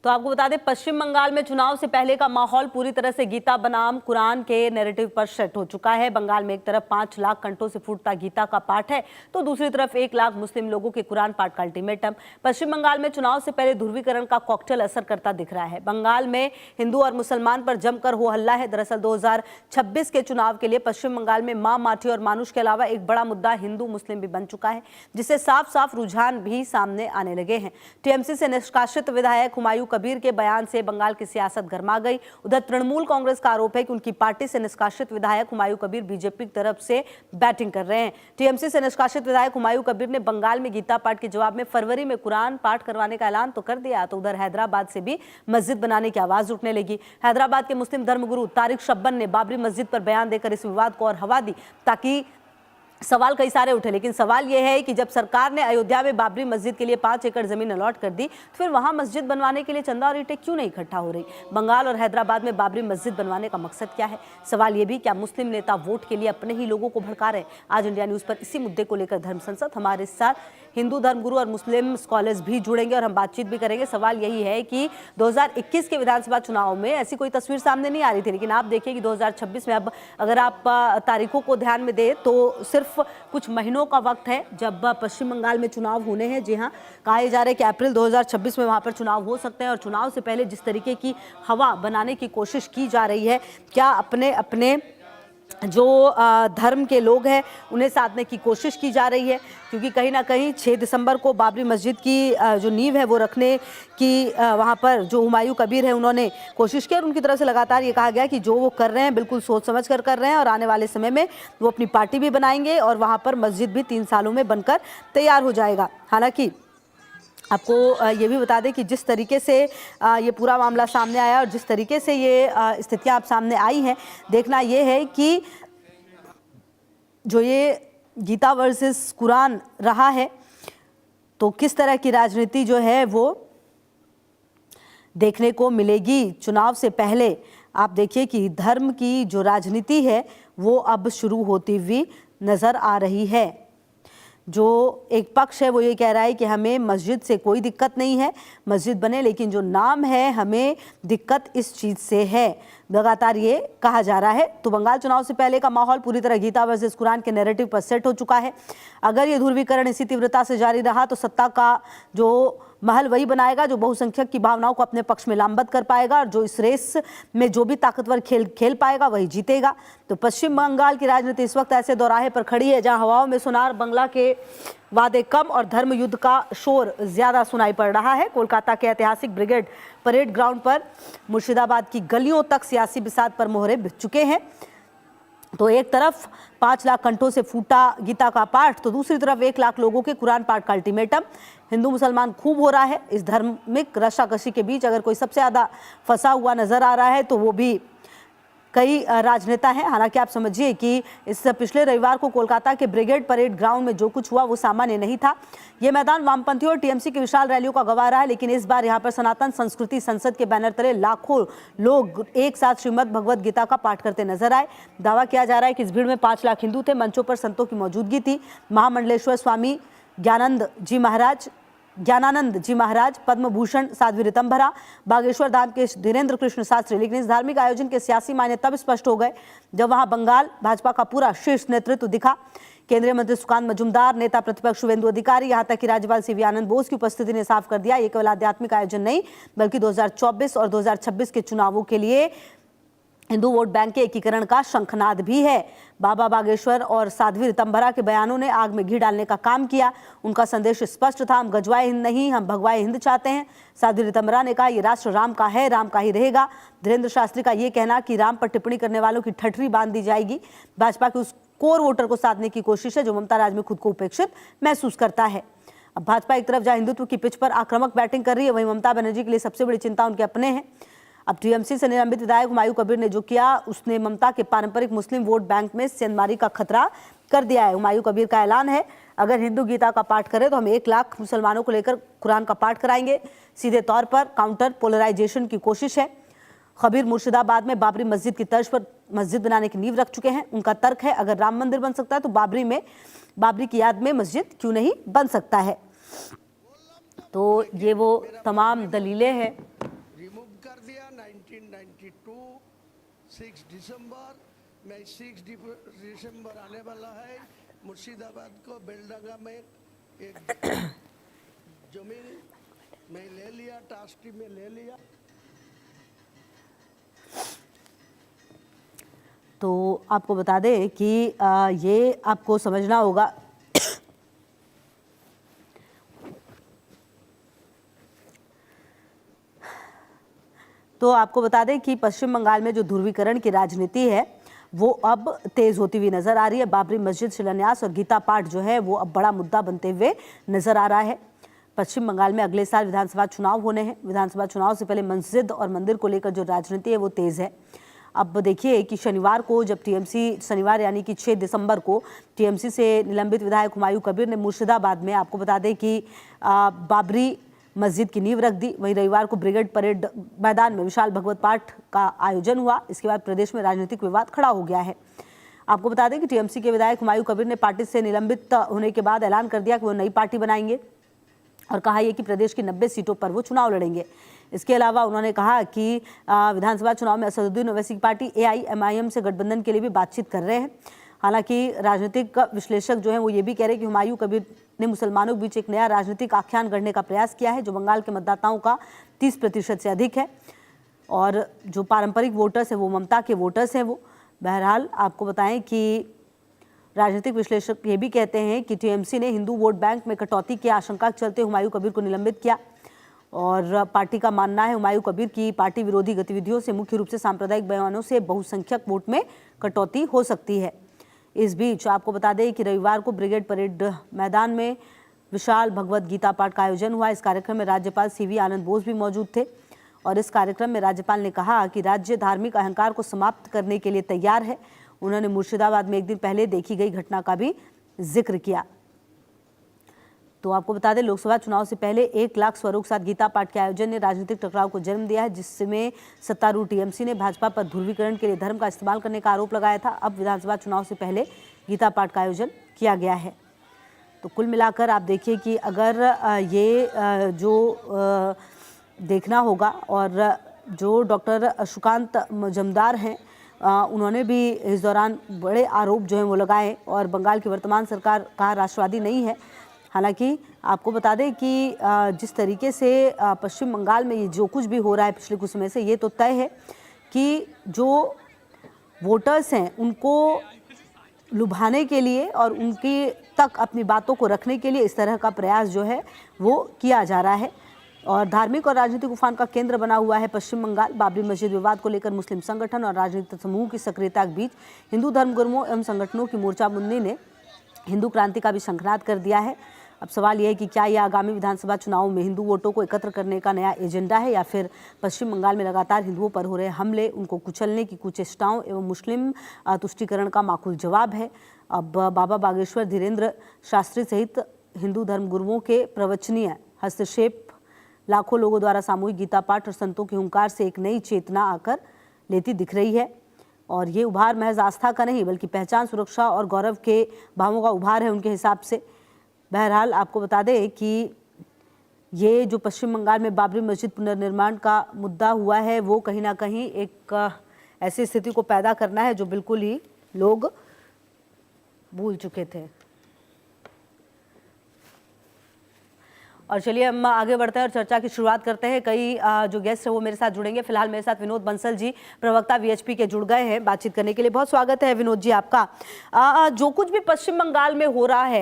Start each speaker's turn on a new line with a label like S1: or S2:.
S1: तो आपको बता दें, पश्चिम बंगाल में चुनाव से पहले का माहौल पूरी तरह से गीता बनाम कुरान के नैरेटिव पर सेट हो चुका है। बंगाल में एक तरफ 5 लाख कंठों से फूटता गीता का पाठ है, तो दूसरी तरफ 1 लाख मुस्लिम लोगों के कुरान पाठ का अल्टीमेटम। पश्चिम बंगाल में चुनाव से पहले ध्रुवीकरण का कॉकटेल असर करता दिख रहा है। बंगाल में हिंदू और मुसलमान पर जमकर हो हल्ला है। दरअसल 2026 के चुनाव के लिए पश्चिम बंगाल में मां, माटी और मानुष के अलावा एक बड़ा मुद्दा हिंदू मुस्लिम भी बन चुका है, जिससे साफ साफ रुझान भी सामने आने लगे हैं। टीएमसी से निष्कासित विधायक हुमायूं कबीर के बयान से बंगाल की सियासत गर्मा गई। उधर तृणमूल कांग्रेस का आरोप है कि उनकी पार्टी से निष्कासित विधायक हुमायूं कबीर बीजेपी की तरफ से बैटिंग कर रहे हैं। टीएमसी से निष्कासित विधायक हुमायूं कबीर ने बंगाल में गीता पाठ के जवाब में फरवरी में कुरान पाठ करवाने का ऐलान तो कर दिया, तो उधर हैदराबाद से भी मस्जिद बनाने की आवाज उठने लगी। हैदराबाद के मुस्लिम धर्मगुरु तारिक शब्बन ने बाबरी मस्जिद पर बयान देकर इस विवाद को और हवा दी, ताकि सवाल कई सारे उठे। लेकिन सवाल यह है कि जब सरकार ने अयोध्या में बाबरी मस्जिद के लिए 5 एकड़ जमीन अलॉट कर दी, तो फिर वहां मस्जिद बनवाने के लिए चंदा और ईंटें क्यों नहीं इकट्ठा हो रही? बंगाल और हैदराबाद में बाबरी मस्जिद बनवाने का मकसद क्या है? सवाल यह भी, क्या मुस्लिम नेता वोट के लिए अपने ही लोगों को भड़का रहे? आज इंडिया न्यूज पर इसी मुद्दे को लेकर धर्म संसद, हमारे साथ हिंदू धर्मगुरु और मुस्लिम स्कॉलर्स भी जुड़ेंगे और हम बातचीत भी करेंगे। सवाल यही है कि 2021 के विधानसभा चुनाव में ऐसी कोई तस्वीर सामने नहीं आ रही थी, लेकिन आप देखिए कि 2026 में अब अगर आप तारीखों को ध्यान में दें तो सिर्फ कुछ महीनों का वक्त है जब पश्चिम बंगाल में चुनाव होने हैं। जी हाँ, कहा जा रहा है कि अप्रैल 2026 में वहां पर चुनाव हो सकते हैं और चुनाव से पहले जिस तरीके की हवा बनाने की कोशिश की जा रही है, क्या अपने अपने जो धर्म के लोग हैं उन्हें साधने की कोशिश की जा रही है, क्योंकि कहीं ना कहीं 6 दिसंबर को बाबरी मस्जिद की जो नींव है वो रखने की वहाँ पर जो हुमायूं कबीर है उन्होंने कोशिश की और उनकी तरफ से लगातार ये कहा गया कि जो वो कर रहे हैं बिल्कुल सोच समझ कर रहे हैं और आने वाले समय में वो अपनी पार्टी भी बनाएंगे और वहाँ पर मस्जिद भी 3 सालों में बनकर तैयार हो जाएगा। हालांकि आपको ये भी बता दें कि जिस तरीके से ये पूरा मामला सामने आया और जिस तरीके से ये स्थितियां आप सामने आई हैं, देखना ये है कि जो ये गीता वर्सेस कुरान रहा है, तो किस तरह की राजनीति जो है वो देखने को मिलेगी चुनाव से पहले। आप देखिए कि धर्म की जो राजनीति है वो अब शुरू होती हुई नज़र आ रही है। जो एक पक्ष है वो ये कह रहा है कि हमें मस्जिद से कोई दिक्कत नहीं है, मस्जिद बने, लेकिन जो नाम है हमें दिक्कत इस चीज़ से है, लगातार ये कहा जा रहा है। तो बंगाल चुनाव से पहले का माहौल पूरी तरह गीता वर्सेस कुरान के नैरेटिव पर सेट हो चुका है। अगर ये ध्रुवीकरण इसी तीव्रता से जारी रहा तो सत्ता का जो महल वही बनाएगा जो बहुसंख्यक की भावनाओं को अपने पक्ष में लामबंद कर पाएगा, और जो इस रेस में जो भी ताकतवर खेल पाएगा वही जीतेगा। तो पश्चिम बंगाल की राजनीति इस वक्त ऐसे दौराहे पर खड़ी है जहां हवाओं में सुनार बंगला के वादे कम और धर्म युद्ध का शोर ज्यादा सुनाई पड़ रहा है। कोलकाता के ऐतिहासिक ब्रिगेड परेड ग्राउंड पर मुर्शिदाबाद की गलियों तक सियासी बिसात पर मोहरे बिछ चुके हैं। तो एक तरफ 5 लाख कंठों से फूटा गीता का पाठ, तो दूसरी तरफ 1 लाख लोगों के कुरान पाठ का अल्टीमेटम। हिंदू मुसलमान खूब हो रहा है। इस धार्मिक रशाकशी के बीच अगर कोई सबसे ज़्यादा फंसा हुआ नजर आ रहा है तो वो भी कई राजनेता हैं। हालांकि आप समझिए कि इस पिछले रविवार को कोलकाता के ब्रिगेड परेड ग्राउंड में जो कुछ हुआ वो सामान्य नहीं था। ये मैदान वामपंथियों और टीएमसी की विशाल रैलियों का गवाह रहा है, लेकिन इस बार यहाँ पर सनातन संस्कृति संसद के बैनर तले लाखों लोग एक साथ श्रीमद् भगवद गीता का पाठ करते नजर आए। दावा किया जा रहा है कि इस भीड़ में 5 लाख हिंदू थे। मंचों पर संतों की मौजूदगी थी। महामंडलेश्वर स्वामी ज्ञानानंद जी महाराज, पद्म भूषण साध्वी ऋतंभरा, बागेश्वर धाम के धीरेन्द्र कृष्ण शास्त्री। लेकिन इस धार्मिक आयोजन के सियासी मायने तब स्पष्ट हो गए जब वहां बंगाल भाजपा का पूरा शीर्ष नेतृत्व दिखा। केंद्रीय मंत्री सुकांत मजूमदार, नेता प्रतिपक्ष शुभेंदु अधिकारी, यहां तक कि राज्यपाल सीवी आनंद बोस की उपस्थिति ने साफ कर दिया ये केवल आध्यात्मिक आयोजन नहीं बल्कि 2024 और 2026 के चुनावों के लिए हिंदू वोट बैंक के एकीकरण का शंखनाद भी है। बाबा बागेश्वर और साध्वी ऋतंभरा के बयानों ने आग में घी डालने का काम किया। उनका संदेश स्पष्ट था, हम गजवाए हिंद नहीं, हम भगवाए हिंद चाहते हैं। साध्वी ऋतंभरा ने कहा, ये राष्ट्र राम का है, राम का ही रहेगा। धीरेन्द्र शास्त्री का ये कहना कि राम पर टिप्पणी करने वालों की ठठरी बांध दी जाएगी, भाजपा के उस कोर वोटर को साधने की कोशिश है जो ममता राज में खुद को उपेक्षित महसूस करता है। अब भाजपा एक तरफ जहां हिंदुत्व की पिच पर आक्रामक बैटिंग कर रही है, वहीं ममता बनर्जी के लिए सबसे बड़ी चिंता उनके अपने हैं। अब टीएमसी से निलंबित विधायक हुमायूं कबीर ने जो किया उसने ममता के पारंपरिक मुस्लिम वोट बैंक में सेंधमारी का खतरा कर दिया है। हुमायूं कबीर का ऐलान है, अगर हिंदू गीता का पाठ करे तो हम 1 लाख मुसलमानों को लेकर कुरान का पाठ कराएंगे। सीधे तौर पर काउंटर पोलराइजेशन की कोशिश है। कबीर मुर्शिदाबाद में बाबरी मस्जिद की तर्ज पर मस्जिद बनाने की नींव रख चुके हैं। उनका तर्क है, अगर राम मंदिर बन सकता है तो बाबरी की याद में मस्जिद क्यों नहीं बन सकता है। तो ये वो तमाम दलीलें हैं
S2: 6 दिसंबर में 6 दिसंबर आने वाला है। मुर्शिदाबाद को बेलडंगा में एक जमीन में ले लिया, ट्रस्टी में ले लिया।
S1: तो आपको बता दें कि ये आपको समझना होगा तो आपको बता दें कि पश्चिम बंगाल में जो ध्रुवीकरण की राजनीति है वो अब तेज होती हुई नजर आ रही है। बाबरी मस्जिद शिलान्यास और गीता पाठ जो है वो अब बड़ा मुद्दा बनते हुए नजर आ रहा है। पश्चिम बंगाल में अगले साल विधानसभा चुनाव होने हैं। विधानसभा चुनाव से पहले मस्जिद और मंदिर को लेकर जो राजनीति है वो तेज है। अब देखिए कि शनिवार को जब टीएमसी, शनिवार यानी कि 6 दिसंबर को टीएमसी से निलंबित विधायक हुमायूं कबीर ने मुर्शिदाबाद में, आपको बता दें कि बाबरी मस्जिद की नींव रख दी। वहीं रविवार को ब्रिगेड परेड मैदान में विशाल भगवत पाठ का आयोजन हुआ। इसके बाद प्रदेश में राजनीतिक विवाद खड़ा हो गया है। आपको बता दें कि टीएमसी के विधायक हुमायूं कबीर ने पार्टी से निलंबित होने के बाद ऐलान कर दिया कि वो नई पार्टी बनाएंगे और कहा यह कि प्रदेश की 90 सीटों पर वो चुनाव लड़ेंगे। इसके अलावा उन्होंने कहा कि विधानसभा चुनाव में असदुद्दीन ओवैसी की पार्टी AIMIM से गठबंधन के लिए भी बातचीत कर रहे हैं। हालांकि राजनीतिक विश्लेषक जो हैं वो ये भी कह रहे हैं कि हुमायूं कबीर ने मुसलमानों के बीच एक नया राजनीतिक आख्यान गढ़ने का प्रयास किया है जो बंगाल के मतदाताओं का 30% से अधिक है और जो पारंपरिक वोटर्स हैं वो ममता के वोटर्स हैं वो। बहरहाल आपको बताएं कि राजनीतिक विश्लेषक ये भी कहते हैं कि टीएमसी ने हिंदू वोट बैंक में कटौती की आशंका के चलते हुमायूं कबीर को निलंबित किया और पार्टी का मानना है हुमायूं कबीर की पार्टी विरोधी गतिविधियों से, मुख्य रूप से सांप्रदायिक बयानों से बहुसंख्यक वोट में कटौती हो सकती है। इस बीच आपको बता दें कि रविवार को ब्रिगेड परेड मैदान में विशाल भगवत गीता पाठ का आयोजन हुआ। इस कार्यक्रम में राज्यपाल CV आनंद बोस भी मौजूद थे और इस कार्यक्रम में राज्यपाल ने कहा कि राज्य धार्मिक अहंकार को समाप्त करने के लिए तैयार है। उन्होंने मुर्शिदाबाद में एक दिन पहले देखी गई घटना का भी जिक्र किया। तो आपको बता दें लोकसभा चुनाव से पहले 1 लाख स्वरों के साथ गीता पाठ के आयोजन ने राजनीतिक टकराव को जन्म दिया है, जिसमें सत्तारूढ़ टीएमसी ने भाजपा पर ध्रुवीकरण के लिए धर्म का इस्तेमाल करने का आरोप लगाया था। अब विधानसभा चुनाव से पहले गीता पाठ का आयोजन किया गया है। तो कुल मिलाकर आप देखिए कि अगर ये जो देखना होगा और जो डॉक्टर सुकांत मजमदार हैं उन्होंने भी इस दौरान बड़े आरोप जो हैं वो लगाए और बंगाल की वर्तमान सरकार का राष्ट्रवादी नहीं है। हालांकि आपको बता दें कि जिस तरीके से पश्चिम बंगाल में ये जो कुछ भी हो रहा है पिछले कुछ समय से, ये तो तय है कि जो वोटर्स हैं उनको लुभाने के लिए और उनकी तक अपनी बातों को रखने के लिए इस तरह का प्रयास जो है वो किया जा रहा है। और धार्मिक और राजनीतिक उफान का केंद्र बना हुआ है पश्चिम बंगाल। बाबरी मस्जिद विवाद को लेकर मुस्लिम संगठन और राजनीतिक समूह की सक्रियता के बीच हिंदू धर्मगुरुओं एवं संगठनों की मोर्चाबंदी ने हिंदू क्रांति का भी शंखनाद कर दिया है। अब सवाल यह है कि क्या यह आगामी विधानसभा चुनाव में हिंदू वोटों को एकत्र करने का नया एजेंडा है या फिर पश्चिम बंगाल में लगातार हिंदुओं पर हो रहे हमले, उनको कुचलने की कुचेष्टाओं एवं मुस्लिम तुष्टीकरण का माकूल जवाब है। अब बाबा बागेश्वर धीरेन्द्र शास्त्री सहित हिंदू धर्मगुरुओं के प्रवचनीय हस्तक्षेप, लाखों लोगों द्वारा सामूहिक गीता पाठ और संतों के हुंकार से एक नई चेतना आकर लेती दिख रही है। और ये उभार महज आस्था का नहीं बल्कि पहचान, सुरक्षा और गौरव के भावों का उभार है उनके हिसाब से। बहरहाल आपको बता दें कि ये जो पश्चिम बंगाल में बाबरी मस्जिद पुनर्निर्माण का मुद्दा हुआ है वो कहीं ना कहीं एक ऐसी स्थिति को पैदा करना है जो बिल्कुल ही लोग भूल चुके थे। और चलिए हम आगे बढ़ते हैं और चर्चा की शुरुआत करते हैं। कई जो गेस्ट है वो मेरे साथ जुड़ेंगे। फिलहाल मेरे साथ विनोद बंसल जी, प्रवक्ता VHP के, जुड़ गए हैं बातचीत करने के लिए। बहुत स्वागत है विनोद जी आपका। जो कुछ भी पश्चिम बंगाल में हो रहा है